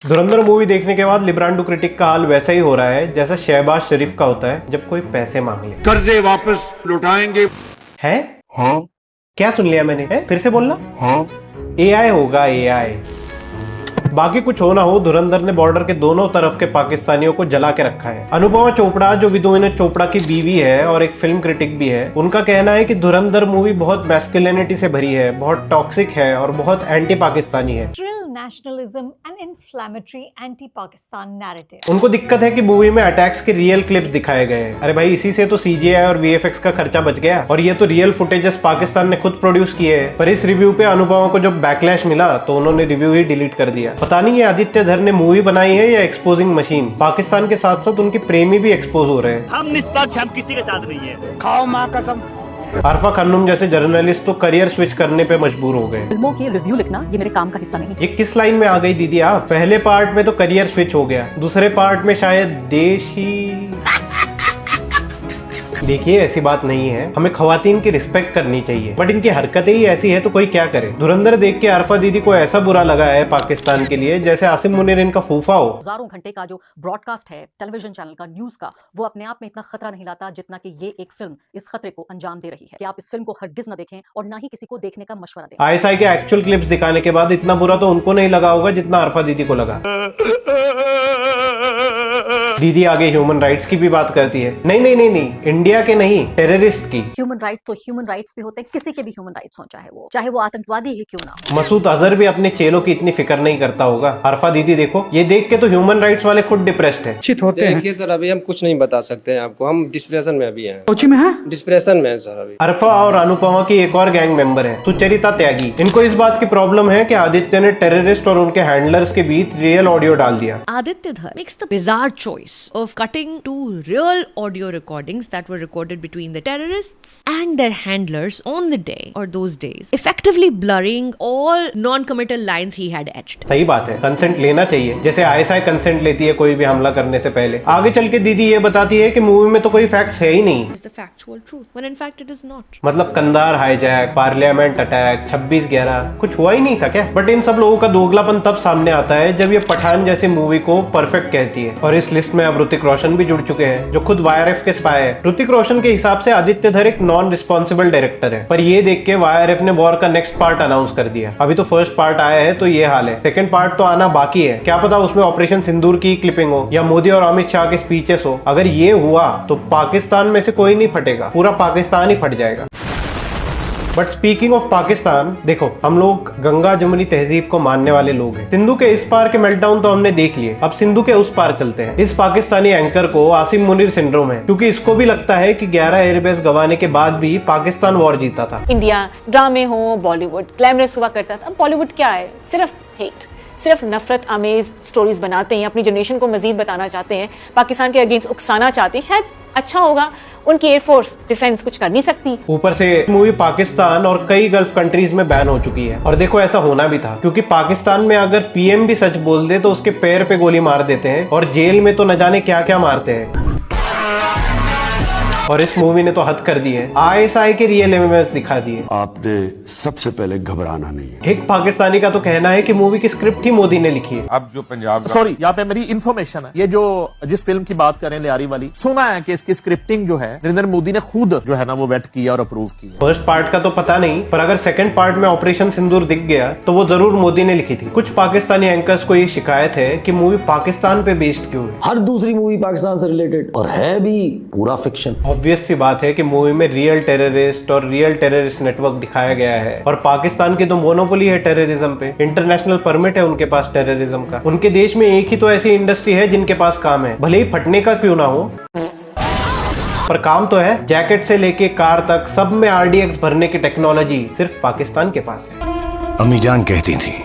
धुरंधर movie देखने के बाद लिब्रांडो क्रिटिक का हाल वैसा ही हो रहा है जैसा शहबाज शरीफ का होता है जब कोई पैसे मांग ले। कर्जे वापस लौटाएंगे। है? हाँ। क्या सुन लिया मैंने? है? फिर से बोलना। हाँ। एआई होगा एआई। बाकी कुछ हो ना हो, धुरंधर ने बॉर्डर के दोनों तरफ के पाकिस्तानियों को जला के रखा है। अनुपमा चोपड़ा जो विदुषी चोपड़ा की बीवी है और एक फिल्म क्रिटिक भी है, उनका कहना है कि धुरंधर मूवी बहुत मैस्कुलिनिटी से भरी है, बहुत टॉक्सिक है और बहुत एंटी पाकिस्तानी है। nationalism and inflammatory anti-Pakistan narrative. उनको दिक्कत है कि मूवी में अटैक्स के रियल क्लिप्स दिखाए गए हैं। अरे भाई, इसी से तो CGI और VFX का खर्चा बच गया और ये तो रियल फुटेजेस पाकिस्तान ने खुद प्रोड्यूस किए हैं। पर इस रिव्यू पे अनुपमा को जब बैकलैश मिला तो उन्होंने रिव्यू ही डिलीट कर दिया। पता नहीं ये आदित्य धर ने मूवी बनाई है या एक्सपोजिंग मशीन। पाकिस्तान के साथ साथ उनके प्रेमी भी एक्सपोज हो रहे हैं। हम निष्पक्ष, हम किसी के साथ नहीं है। खाओ माँ कसम। अरफा खन्नुम जैसे जर्नलिस्ट तो करियर स्विच करने पे मजबूर हो गए। फिल्मों की रिव्यू लिखना ये मेरे काम का हिस्सा नहीं। ये किस लाइन में आ गई दीदी आप? पहले पार्ट में तो करियर स्विच हो गया, दूसरे पार्ट में शायद देश ही। देखिए, ऐसी बात नहीं है, हमें खवातीन की रिस्पेक्ट करनी चाहिए, बट इनकी हरकतें ही ऐसी है तो कोई क्या करे। धुरंधर देख के अरफा दीदी को ऐसा बुरा लगा है पाकिस्तान के लिए जैसे आसिम मुनीर इनका फूफा हो। हजारों घंटे का जो ब्रॉडकास्ट है टेलीविजन चैनल का, न्यूज का, वो अपने आप में इतना खतरा नहीं लाता जितना कि ये एक फिल्म इस खतरे को अंजाम दे रही है। कि आप इस फिल्म को हरगिज न देखें और ना ही किसी को देखने का मशवरा दें। ISI के एक्चुअल क्लिप्स दिखाने के बाद इतना बुरा तो उनको नहीं लगा होगा जितना अरफा दीदी को लगा। दीदी आगे ह्यूमन राइट्स की भी बात करती है। नहीं नहीं नहीं नहीं, इंडिया के नहीं, टेररिस्ट की। ह्यूमन राइट्स तो ह्यूमन राइट्स भी होते हैं, किसी के भी ह्यूमन राइट्स हो, चाहे वो आतंकवादी ही क्यों ना हो। मसूद अजहर भी अपने चेलों की इतनी फिक्र नहीं करता होगा। अरफा दीदी देखो, ये देख के तो ह्यूमन राइट्स वाले खुद डिप्रेस्ड है। देखिए सर, अभी हम कुछ नहीं बता सकते हैं आपको, हम डिस्प्रेशन में अभी हैं। कोची में है? डिस्प्रेशन में है सर अभी। अरफा और अनुपमा की एक और गैंग मेंबर है सुचरिता त्यागी। इनको इस बात की प्रॉब्लम है कि आदित्य ने टेररिस्ट और उनके हैंडलर्स के बीच रियल ऑडियो डाल दिया। Aditya Dhar makes the bizarre choice of cutting two real audio recordings that were recorded between the terrorists and their handlers on the day or those days, effectively blurring all non-committal lines he had etched. सही बात है, consent लेना चाहिए, जैसे ISI consent लेती है कोई भी हमला करने से पहले। आगे चल के दीदी ये बताती है कि मूवी में तो कोई फैक्ट्स है ही नहीं। Is the factual truth when in fact it is not. मतलब कंधार हाईजैक, पार्लियामेंट अटैक, 26/11 कुछ हुआ ही नहीं था क्या? बट इन सब लोगों का दोगलापन तब सामने आता है जब ये पठान जैसी मूवी को परफेक्ट कहती है। और इस लिस्ट में अब ऋतिक रोशन भी जुड़ चुके हैं जो खुद YRF के स्पाई है। ऋतिक रोशन के हिसाब से आदित्य धर एक नॉन रिस्पॉन्सिबल डायरेक्टर है, पर ये देख के YRF ने वॉर का नेक्स्ट पार्ट अनाउंस कर दिया। अभी तो फर्स्ट पार्ट आया है तो ये हाल है, सेकंड पार्ट तो आना बाकी है। क्या पता उसमें ऑपरेशन सिंदूर की क्लिपिंग हो या मोदी और अमित शाह के स्पीचेस हो। अगर ये हुआ तो पाकिस्तान में से कोई नहीं फटेगा, पूरा पाकिस्तान ही फट जाएगा। बट स्पीकिंग ऑफ पाकिस्तान, देखो हम लोग गंगा जमुनी तहजीब को मानने वाले लोग हैं। सिंधु के इस पार के मेल्टडाउन तो हमने देख लिए, अब सिंधु के उस पार चलते हैं। इस पाकिस्तानी एंकर को आसिम मुनीर सिंड्रोम है, क्योंकि इसको भी लगता है कि 11 एयरबेस गंवाने के बाद भी पाकिस्तान वॉर जीता था। इंडिया ड्रामे हो, बॉलीवुड ग्लैमरस हुआ करता था। अब बॉलीवुड क्या है? सिर्फ हेट, सिर्फ नफरत आमेज स्टोरीज बनाते हैं, अपनी जनरेशन को मजीद बताना चाहते हैं, पाकिस्तान के अगेंस्ट उकसाना चाहते हैं। शायद अच्छा होगा, उनकी एयरफोर्स डिफेंस कुछ कर नहीं सकती। ऊपर से मूवी पाकिस्तान और कई गल्फ कंट्रीज में बैन हो चुकी है। और देखो, ऐसा होना भी था, क्योंकि पाकिस्तान में अगर PM भी सच बोल दे तो उसके पैर पे गोली मार देते हैं और जेल में तो न जाने क्या क्या मारते हैं। और इस मूवी ने तो हद कर दी है, ISI के रियल MMS दिखा दिए। आपने सबसे पहले घबराना नहीं है। एक पाकिस्तानी का तो कहना है कि मूवी की स्क्रिप्ट ही मोदी ने लिखी है। अब जो पंजाब सॉरी, यहाँ पे मेरी इन्फॉर्मेशन है, ये जो जिस फिल्म की बात करें लियारी वाली, सुना है कि इसकी स्क्रिप्टिंग जो है नरेंद्र मोदी ने खुद जो है ना वो वेट किया और अप्रूव किया। फर्स्ट पार्ट का तो पता नहीं, पर अगर सेकंड पार्ट में ऑपरेशन सिंदूर दिख गया तो वो जरूर मोदी ने लिखी थी। कुछ पाकिस्तानी एंकर्स को ये शिकायत है कि मूवी पाकिस्तान पे बेस्ड क्यों है। हर दूसरी मूवी पाकिस्तान से रिलेटेड और है भी पूरा फिक्शन। ऑब्वियस सी बात है कि मूवी में रियल टेररिस्ट और रियल टेररिस्ट नेटवर्क दिखाया गया है, और पाकिस्तान की तो मोनोपोली है टेररिज्म पे, इंटरनेशनल परमिट है उनके पास टेररिज्म का। उनके देश में एक ही तो ऐसी इंडस्ट्री है जिनके पास काम है, भले ही फटने का क्यों ना हो, पर काम तो है। जैकेट से लेके कार तक सब में RDX भरने की टेक्नोलॉजी सिर्फ पाकिस्तान के पास है। अम्मी जान कहती थी,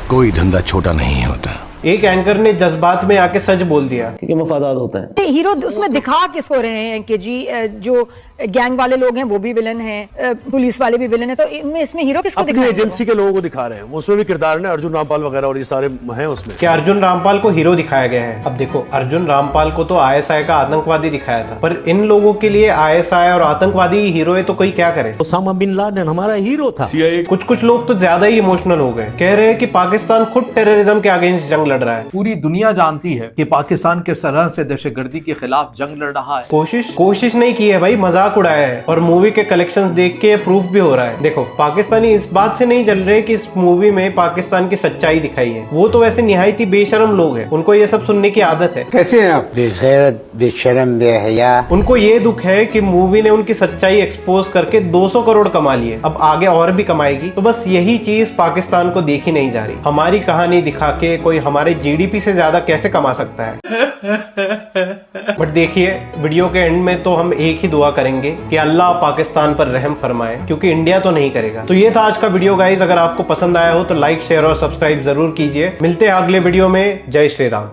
कोई धंधा छोटा नहीं होता। एक एंकर ने जज्बात में आके सच बोल दिया, क्योंकि मफादात होता है। हीरो उसमें दिखा किसको रहे हैं कि जी जो गैंग वाले लोग हैं वो भी विलन हैं, पुलिस वाले भी विलन हैं, तो इसमें हीरो किसको अपनी एजेंसी के लोगों को दिखा रहे हैं, उसमें भी किरदार ने अर्जुन रामपाल वगैरह और ये सारे हैं उसमें। क्या अर्जुन रामपाल को हीरो दिखाया गया है? अब देखो, अर्जुन रामपाल को तो आईएसआई का आतंकवादी दिखाया था, पर इन लोगों के लिए आईएसआई और आतंकवादी हीरो है तो कोई क्या करे? ओसामा बिन लादेन हमारा हीरो था। कुछ लोग तो ज्यादा ही इमोशनल हो गए, कह रहे हैं कि पाकिस्तान खुद टेररिज्म के अगेंस्ट जंग लड़ रहा है। पूरी दुनिया जानती है कि पाकिस्तान किस तरह से दहशतगर्दी के खिलाफ जंग लड़ रहा है। कोशिश नहीं की है भाई, मजाक उड़ाया है, और मूवी के कलेक्शंस देख के प्रूफ भी हो रहा है। देखो, पाकिस्तानी इस बात से नहीं जल रहे कि इस मूवी में पाकिस्तान की सच्चाई दिखाई है, वो तो वैसे निहायत ही बेशरम लोग हैं, उनको ये सब सुनने की आदत है। कैसे हैं आप? बेगैरत, बेशरम, बेहया। उनको ये दुख है कि मूवी ने उनकी सच्चाई एक्सपोज करके 200 करोड़ कमा लिए, अब आगे और भी कमाएगी। तो बस यही चीज पाकिस्तान को देखी नहीं जा रही। हमारी कहानी दिखा के कोई हमारे जीडीपी से ज्यादा कैसे कमा सकता है? बट देखिए, वीडियो के एंड में तो हम एक ही दुआ करेंगे कि अल्लाह पाकिस्तान पर रहम फरमाए, क्योंकि इंडिया तो नहीं करेगा। तो ये था आज का वीडियो गाइस, अगर आपको पसंद आया हो तो लाइक, शेयर और सब्सक्राइब जरूर कीजिए। मिलते हैं अगले वीडियो में। जय श्री राम।